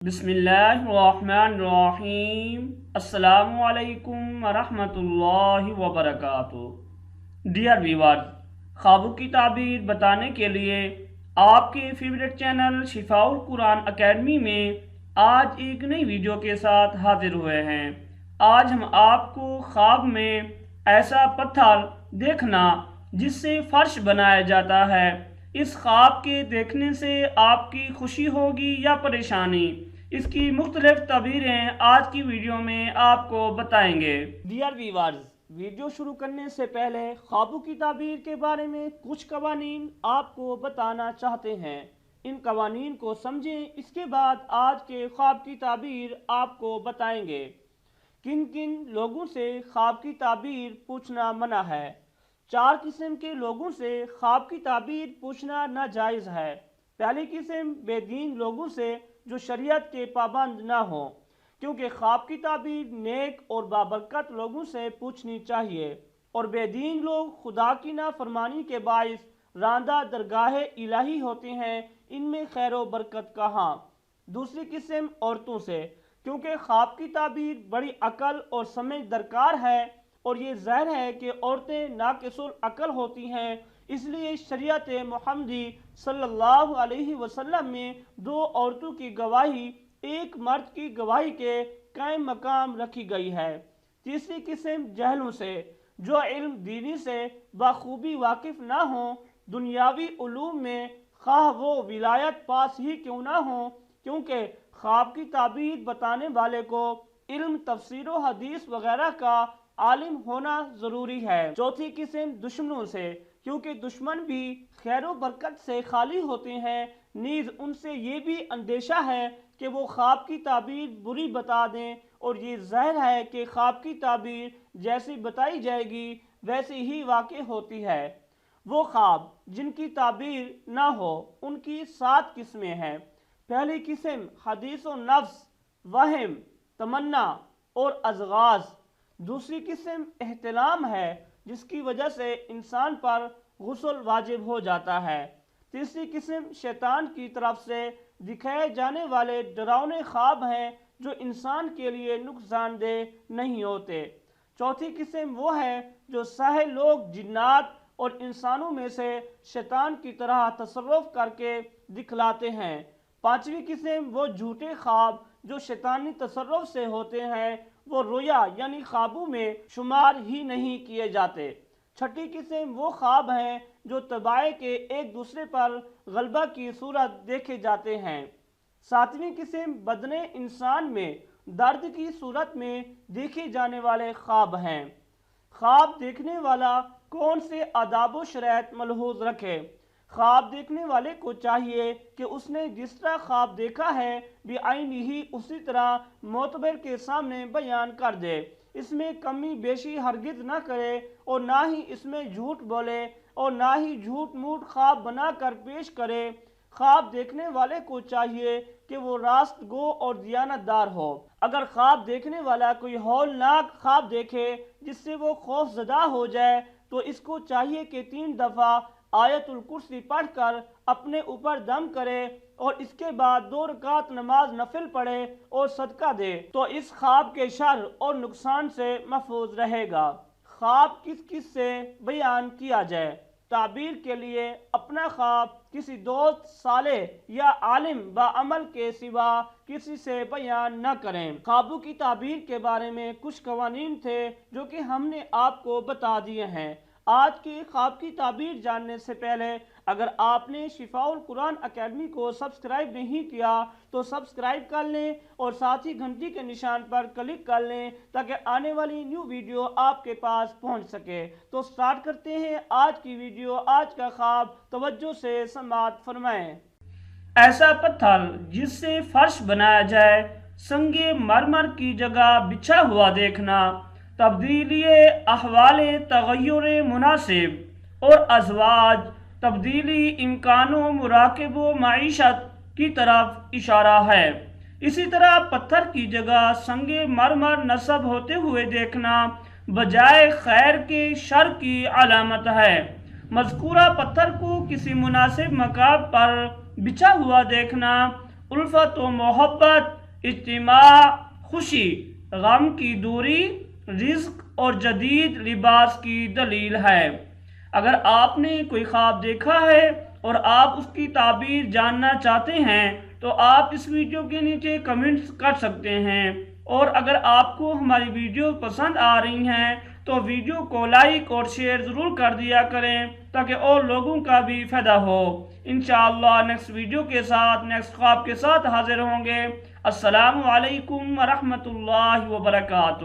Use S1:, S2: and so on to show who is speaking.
S1: بسم اللہ الرحمن الرحیم۔ السلام علیکم ورحمۃ اللہ وبرکاتہ۔ ڈیئر ویورز، خوابوں کی تعبیر بتانے کے لیے آپ کے فیوریٹ چینل شفاء القرآن اکیڈمی میں آج ایک نئی ویڈیو کے ساتھ حاضر ہوئے ہیں۔ آج ہم آپ کو خواب میں ایسا پتھر دیکھنا جس سے فرش بنایا جاتا ہے، اس خواب کے دیکھنے سے آپ کی خوشی ہوگی یا پریشانی، اس کی مختلف تعبیریں آج کی ویڈیو میں آپ کو بتائیں گے۔ ڈیئر ویورز، ویڈیو شروع کرنے سے پہلے خوابوں کی تعبیر کے بارے میں کچھ قوانین آپ کو بتانا چاہتے ہیں۔ ان قوانین کو سمجھیں، اس کے بعد آج کے خواب کی تعبیر آپ کو بتائیں گے۔ کن کن لوگوں سے خواب کی تعبیر پوچھنا منع ہے؟ 4 قسم کے لوگوں سے خواب کی تعبیر پوچھنا ناجائز ہے۔ پہلی قسم بے دین لوگوں سے جو شریعت کے پابند نہ ہوں، کیونکہ خواب کی تعبیر نیک اور بابرکت لوگوں سے پوچھنی چاہیے، اور بے دین لوگ خدا کی نافرمانی کے باعث راندہ درگاہ الہی ہوتے ہیں، ان میں خیر و برکت کہاں۔ دوسری قسم عورتوں سے، کیونکہ خواب کی تعبیر بڑی عقل اور سمجھ درکار ہے، اور یہ ظاہر ہے کہ عورتیں ناقص العقل ہوتی ہیں، اس لیے شریعت محمدی صلی اللہ علیہ وسلم میں 2 عورتوں کی گواہی ایک مرد کی گواہی کے قائم مقام رکھی گئی ہے۔ تیسری قسم جہلوں سے، جو علم دینی سے بخوبی واقف نہ ہوں، دنیاوی علوم میں خواہ وہ ولایت پاس ہی کیوں نہ ہوں، کیونکہ خواب کی تعبیر بتانے والے کو علم تفسیر و حدیث وغیرہ کا عالم ہونا ضروری ہے۔ چوتھی قسم دشمنوں سے، کیونکہ دشمن بھی خیر و برکت سے خالی ہوتے ہیں، نیز ان سے یہ بھی اندیشہ ہے کہ وہ خواب کی تعبیر بری بتا دیں، اور یہ ظاہر ہے کہ خواب کی تعبیر جیسی بتائی جائے گی ویسی ہی واقع ہوتی ہے۔ وہ خواب جن کی تعبیر نہ ہو، ان کی 7 قسمیں ہیں۔ پہلی قسم حدیث و نفس، وہم، تمنا اور ازغاز۔ دوسری قسم احتلام ہے، جس کی وجہ سے انسان پر غسل واجب ہو جاتا ہے۔ تیسری قسم شیطان کی طرف سے دکھائے جانے والے ڈراؤنے خواب ہیں، جو انسان کے لیے نقصان دہ نہیں ہوتے۔ چوتھی قسم وہ ہے جو ساحر لوگ جنات اور انسانوں میں سے شیطان کی طرح تصرف کر کے دکھلاتے ہیں۔ پانچویں قسم وہ جھوٹے خواب جو شیطانی تصرف سے ہوتے ہیں، وہ رویا یعنی خوابوں میں شمار ہی نہیں کیے جاتے۔ چھٹی قسم وہ خواب ہیں جو طباع کے ایک دوسرے پر غلبہ کی صورت دیکھے جاتے ہیں۔ ساتویں قسم بدن انسان میں درد کی صورت میں دیکھے جانے والے خواب ہیں۔ خواب دیکھنے والا کون سے آداب و شرائط ملحوظ رکھے؟ خواب دیکھنے والے کو چاہیے کہ اس نے جس طرح خواب دیکھا ہے بعینی ہی اسی طرح معتبر کے سامنے بیان کر دے، اس میں کمی بیشی ہرگز نہ کرے، اور نہ ہی اس میں جھوٹ بولے، اور نہ ہی جھوٹ موٹ خواب بنا کر پیش کرے۔ خواب دیکھنے والے کو چاہیے کہ وہ راست گو اور دیانت دار ہو۔ اگر خواب دیکھنے والا کوئی ہولناک خواب دیکھے جس سے وہ خوف زدہ ہو جائے، تو اس کو چاہیے کہ 3 دفعہ آیت الکرسی پڑھ کر اپنے اوپر دم کرے، اور اس کے بعد 2 رکعت نماز نفل پڑھے اور صدقہ دے، تو اس خواب کے شر اور نقصان سے محفوظ رہے گا۔ خواب کس کس سے بیان کیا جائے؟ تعبیر کے لیے اپنا خواب کسی دوست صالح یا عالم باعمل کے سوا کسی سے بیان نہ کریں۔ خوابوں کی تعبیر کے بارے میں کچھ قوانین تھے جو کہ ہم نے آپ کو بتا دیے ہیں۔ آج کی خواب کی تعبیر جاننے سے پہلے اگر آپ نے شفاء القرآن اکیڈمی کو سبسکرائب نہیں کیا تو سبسکرائب کر لیں، اور ساتھ ہی گھنٹی کے نشان پر کلک کر لیں تاکہ آنے والی نیو ویڈیو آپ کے پاس پہنچ سکے۔ تو سٹارٹ کرتے ہیں آج کی ویڈیو۔ آج کا خواب توجہ سے سماعت فرمائیں۔ ایسا پتھر جس سے فرش بنایا جائے، سنگ مرمر کی جگہ بچھا ہوا دیکھنا، تبدیلی احوال تغیر مناسب، اور ازواج تبدیلی امکان و مراقب و معیشت کی طرف اشارہ ہے۔ اسی طرح پتھر کی جگہ سنگ مرمر نصب ہوتے ہوئے دیکھنا بجائے خیر کے شر کی علامت ہے۔ مذکورہ پتھر کو کسی مناسب مقام پر بچھا ہوا دیکھنا الفت و محبت، اجتماع خوشی، غم کی دوری رزق اور جدید لباس کی دلیل ہے۔ اگر آپ نے کوئی خواب دیکھا ہے اور آپ اس کی تعبیر جاننا چاہتے ہیں تو آپ اس ویڈیو کے نیچے کمنٹس کر سکتے ہیں، اور اگر آپ کو ہماری ویڈیو پسند آ رہی ہیں تو ویڈیو کو لائک اور شیئر ضرور کر دیا کریں تاکہ اور لوگوں کا بھی فائدہ ہو۔ انشاءاللہ نیکسٹ ویڈیو کے ساتھ، نیکسٹ خواب کے ساتھ حاضر ہوں گے۔ السلام علیکم ورحمۃ اللہ وبرکاتہ۔